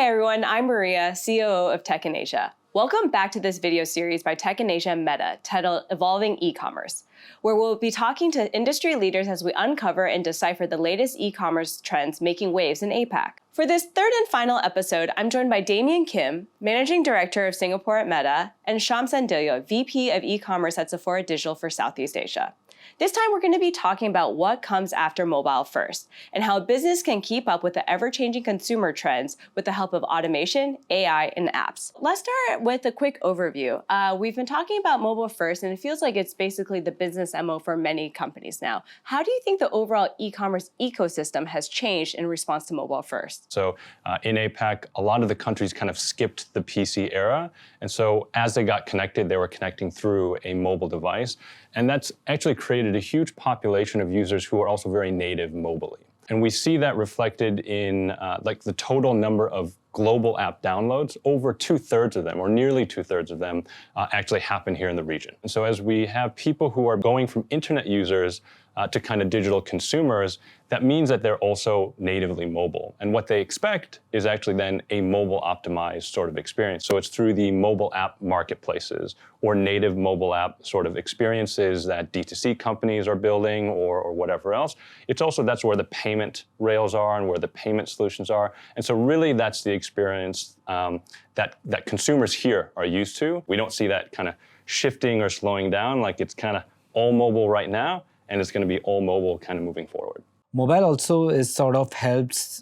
Hi everyone, I'm Maria, COO of Tech in Asia. Welcome back to this video series by Tech in Asia Meta titled Evolving Ecommerce, where we'll be talking to industry leaders as we uncover and decipher the latest e-commerce trends making waves in APAC. For this third and final episode, I'm joined by Damian Kim, Managing Director of Singapore at Meta, and Shyam Sandilya, VP of E-commerce at Sephora Digital for Southeast Asia. This time, we're going to be talking about what comes after mobile first and how business can keep up with the ever-changing consumer trends with the help of automation, AI, and apps. Let's start with a quick overview. We've been talking about mobile first, and it feels like it's basically the business MO for many companies now. How do you think the overall e-commerce ecosystem has changed in response to mobile first? So in APAC, a lot of the countries kind of skipped the PC era. And so as they got connected, they were connecting through a mobile device. And that's actually created a huge population of users who are also very native mobily. And we see that reflected in like the total number of global app downloads. Over 2/3 of them, or nearly 2/3 of them, actually happen here in the region. And so as we have people who are going from internet users to kind of digital consumers, that means that they're also natively mobile. And what they expect is actually then a mobile optimized sort of experience. So it's through the mobile app marketplaces or native mobile app sort of experiences that D2C companies are building or whatever else. It's also, that's where the payment rails are and where the payment solutions are. And so really that's the experience that consumers here are used to. We don't see that kind of shifting or slowing down. Like it's kind of all mobile right now, and it's going to be all mobile kind of moving forward. Mobile also is sort of helps,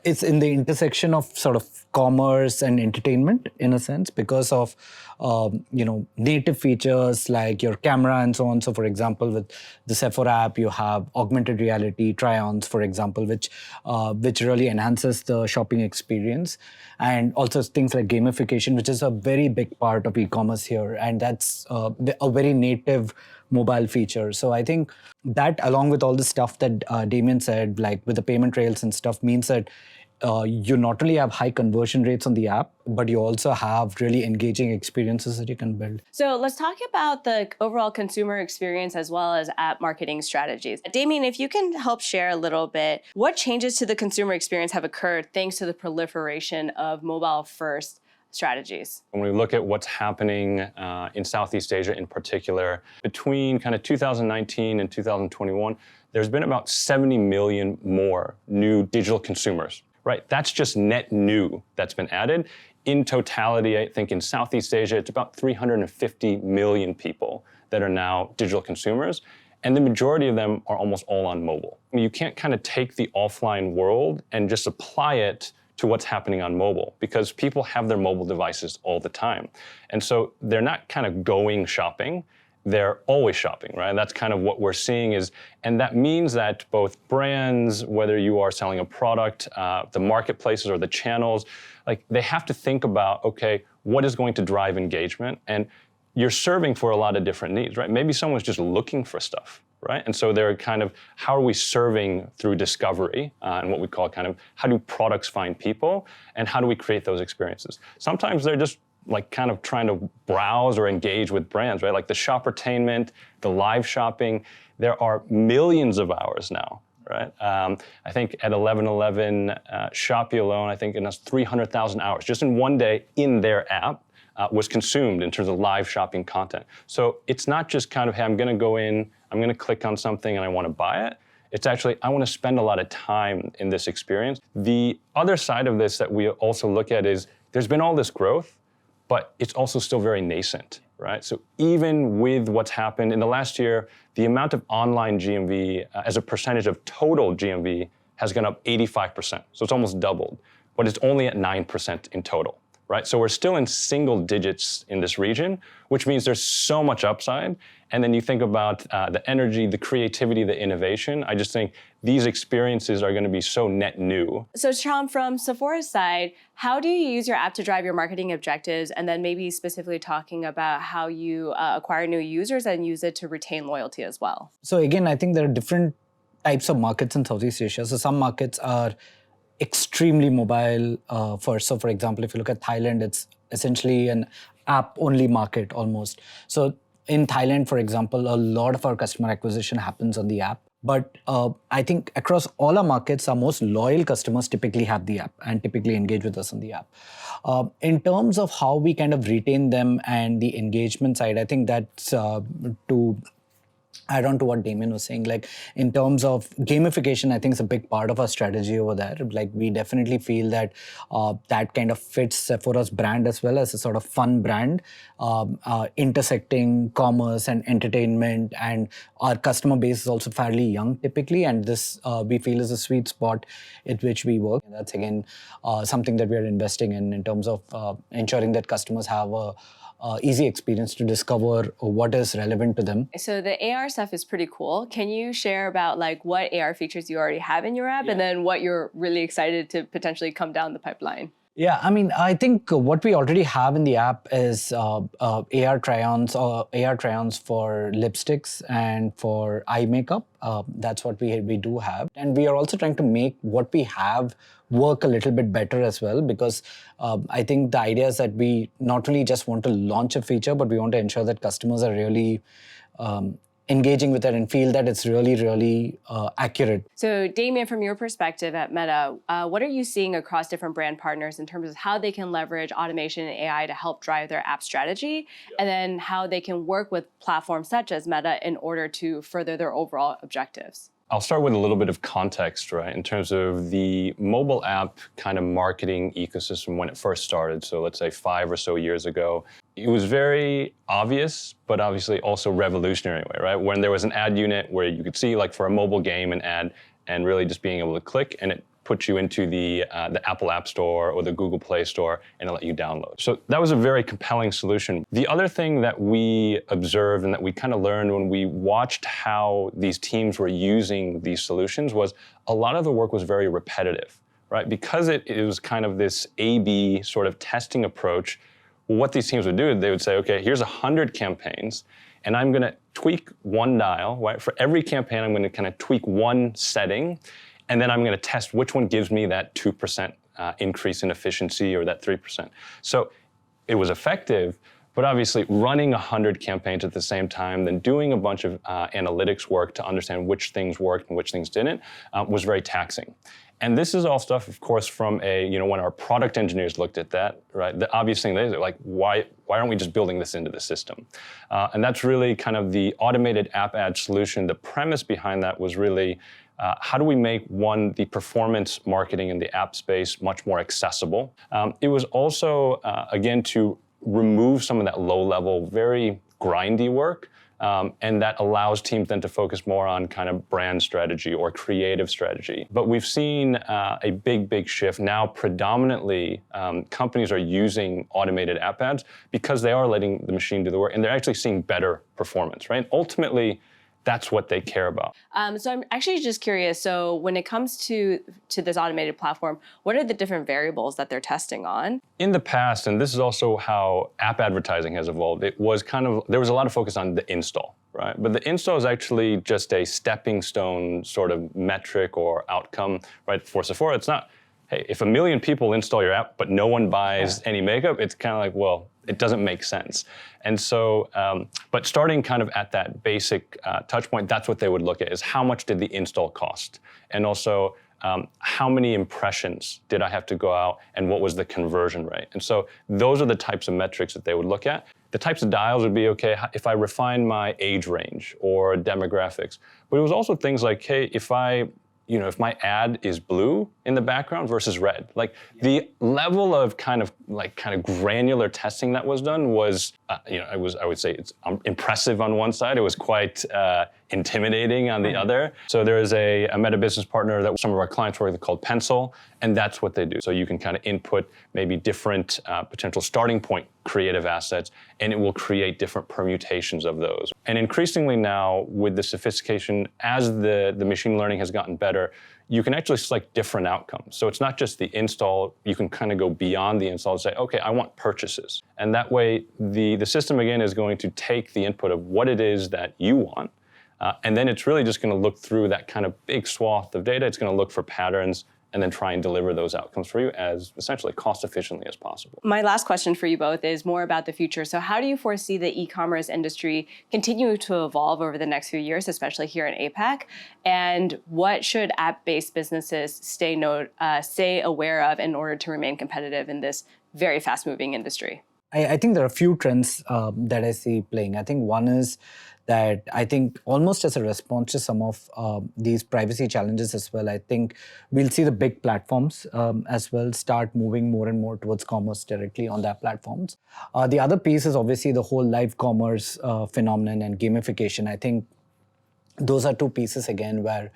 it's in the intersection of sort of commerce and entertainment in a sense because of, native features like your camera and so on. So for example, with the Sephora app, you have augmented reality try-ons, for example, which really enhances the shopping experience. And also things like gamification, which is a very big part of e-commerce here. And that's a very native mobile feature. So I think that along with all the stuff that Damian said, like with the payment rails and stuff, means that you not only have high conversion rates on the app, but you also have really engaging experiences that you can build. So let's talk about the overall consumer experience as well as app marketing strategies. Damian, if you can help share a little bit, what changes to the consumer experience have occurred thanks to the proliferation of mobile first strategies? When we look at what's happening in Southeast Asia in particular, between kind of 2019 and 2021, there's been about 70 million more new digital consumers, right? That's just net new that's been added. In totality, I think in Southeast Asia, it's about 350 million people that are now digital consumers. And the majority of them are almost all on mobile. I mean, you can't kind of take the offline world and just apply it to what's happening on mobile because people have their mobile devices all the time. And so they're not kind of going shopping, they're always shopping, right? And that's kind of what we're seeing is, and that means that both brands, whether you are selling a product, the marketplaces or the channels, like they have to think about, okay, what is going to drive engagement? And you're serving for a lot of different needs, right? Maybe someone's just looking for stuff, right? And so they're kind of, how are we serving through discovery and what we call kind of, how do products find people and how do we create those experiences? Sometimes they're just like kind of trying to browse or engage with brands, right? Like the shoppertainment, the live shopping, there are millions of hours now, right? I think at 11/11, Shopee alone, I think it has 300,000 hours just in one day in their app. Was consumed in terms of live shopping content. So it's not just kind of, hey, I'm gonna go in, I'm gonna click on something and I wanna buy it. It's actually, I wanna spend a lot of time in this experience. The other side of this that we also look at is, there's been all this growth, but it's also still very nascent, right? So even with what's happened in the last year, the amount of online GMV as a percentage of total GMV has gone up 85%. So it's almost doubled, but it's only at 9% in total. Right? So we're still in single digits in this region, which means there's so much upside. And then you think about the energy, the creativity, the innovation. I just think these experiences are going to be so net new. So Shyam, from Sephora's side, how do you use your app to drive your marketing objectives? And then maybe specifically talking about how you acquire new users and use it to retain loyalty as well. So again, I think there are different types of markets in Southeast Asia. So some markets are extremely mobile first. So for example, if you look at Thailand, it's essentially an app-only market almost. So in Thailand, for example, a lot of our customer acquisition happens on the app. But I think across all our markets, our most loyal customers typically have the app and typically engage with us on the app. In terms of how we kind of retain them and the engagement side, I think that's to add on to what Damian was saying, like in terms of gamification, I think it's a big part of our strategy over there. Like we definitely feel that that kind of fits Sephora's brand as well as a sort of fun brand, intersecting commerce and entertainment, and our customer base is also fairly young typically, and this we feel is a sweet spot at which we work. And that's again something that we are investing in terms of ensuring that customers have a easy experience to discover what is relevant to them. So the AR stuff is pretty cool. Can you share about like what AR features you already have in your app and then what you're really excited to potentially come down the pipeline? Yeah, I mean, I think what we already have in the app is AR try-ons or AR try-ons for lipsticks and for eye makeup. That's what we do have. And we are also trying to make what we have work a little bit better as well, because I think the idea is that we not only just want to launch a feature, but we want to ensure that customers are really engaging with it and feel that it's really, really accurate. So Damian, from your perspective at Meta, what are you seeing across different brand partners in terms of how they can leverage automation and AI to help drive their app strategy, and then how they can work with platforms such as Meta in order to further their overall objectives? I'll start with a little bit of context, right, in terms of the mobile app kind of marketing ecosystem when it first started. So let's say 5 or so years ago, it was very obvious, but obviously also revolutionary way, right? When there was an ad unit where you could see, like for a mobile game, an ad, and really just being able to click, and it put you into the Apple App Store or the Google Play Store, and it let you download. So that was a very compelling solution. The other thing that we observed and that we kind of learned when we watched how these teams were using these solutions was a lot of the work was very repetitive, right? Because it was kind of this A/B sort of testing approach. What these teams would do, they would say, okay, here's 100 campaigns, and I'm gonna tweak one dial, right? For every campaign, I'm gonna kind of tweak one setting, and then I'm gonna test which one gives me that 2% increase in efficiency or that 3%. So it was effective, but obviously running 100 campaigns at the same time, then doing a bunch of analytics work to understand which things worked and which things didn't was very taxing. And this is all stuff, of course, from when our product engineers looked at that, right? The obvious thing is like, why aren't we just building this into the system? And that's really kind of the automated app ad solution. The premise behind that was really, how do we make, the performance marketing in the app space much more accessible? It was also, again, to remove some of that low-level, very grindy work, and that allows teams then to focus more on kind of brand strategy or creative strategy. But we've seen a big shift. Now, predominantly, companies are using automated app ads because they are letting the machine do the work, and they're actually seeing better performance, right? Ultimately, that's what they care about. So I'm actually just curious, so when it comes to this automated platform, what are the different variables that they're testing on? In the past, and this is also how app advertising has evolved, there was a lot of focus on the install, right? But the install is actually just a stepping stone sort of metric or outcome, right? For Sephora, it's not, hey, if 1 million people install your app, but no one buys any makeup, it's kind of like, well, it doesn't make sense. And so, but starting kind of at that basic touch point, that's what they would look at, is how much did the install cost? And also, how many impressions did I have to go out, and what was the conversion rate? And so those are the types of metrics that they would look at. The types of dials would be, okay, if I refine my age range or demographics. But it was also things like, hey, if my ad is blue in the background versus red, like the level of kind of granular testing that was done was, I would say it's impressive on one side. It was quite intimidating on the other. So there is a Meta business partner that some of our clients work with called Pencil, and that's what they do. So you can kind of input maybe different potential starting point creative assets, and it will create different permutations of those. And increasingly now, with the sophistication, as the machine learning has gotten better, you can actually select different outcomes. So it's not just the install, you can kind of go beyond the install and say, okay, I want purchases. And that way, the system, again, is going to take the input of what it is that you want, and then it's really just going to look through that kind of big swath of data. It's going to look for patterns and then try and deliver those outcomes for you as essentially cost efficiently as possible. My last question for you both is more about the future. So how do you foresee the e-commerce industry continue to evolve over the next few years, especially here in APAC? And what should app-based businesses stay aware of in order to remain competitive in this very fast-moving industry? I think there are a few trends that I see playing. I think one is that I think almost as a response to some of these privacy challenges as well, I think we'll see the big platforms as well start moving more and more towards commerce directly on their platforms. The other piece is obviously the whole live commerce phenomenon and gamification. I think those are two pieces again where,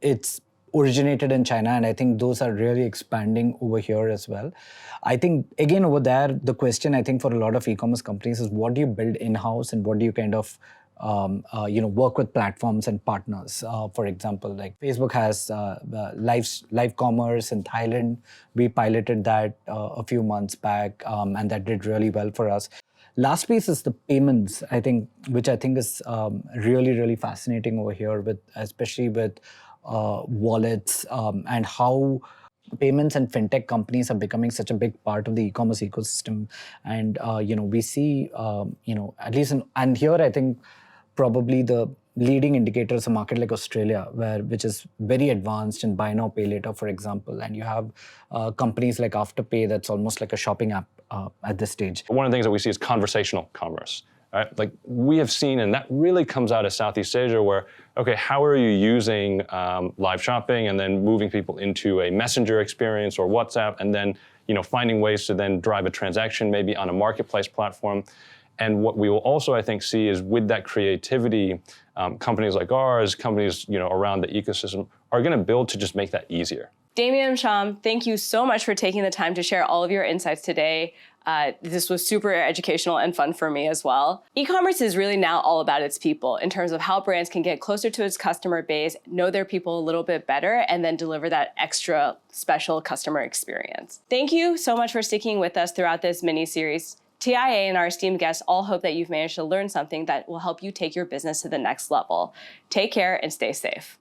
it's originated in China, and I think those are really expanding over here as well. I think, again, over there, the question I think for a lot of e-commerce companies is what do you build in-house and what do you kind of work with platforms and partners. For example, like Facebook has live commerce in Thailand. We piloted that a few months back, and that did really well for us. Last piece is the payments, I think, which I think is really, really fascinating over here, especially with wallets and how payments and fintech companies are becoming such a big part of the e-commerce ecosystem. And we see at least and here I think probably the leading indicator is a market like Australia, which is very advanced in buy now, pay later, for example. And you have companies like Afterpay that's almost like a shopping app at this stage. One of the things that we see is conversational commerce. Right? Like we have seen, and that really comes out of Southeast Asia where, okay, how are you using live shopping and then moving people into a messenger experience or WhatsApp and then, finding ways to then drive a transaction maybe on a marketplace platform. And what we will also, I think, see is with that creativity, companies like ours, companies, around the ecosystem are going to build to just make that easier. Damian and Shyam, thank you so much for taking the time to share all of your insights today. This was super educational and fun for me as well. E-commerce is really now all about its people in terms of how brands can get closer to its customer base, know their people a little bit better, and then deliver that extra special customer experience. Thank you so much for sticking with us throughout this mini-series. TIA and our esteemed guests all hope that you've managed to learn something that will help you take your business to the next level. Take care and stay safe.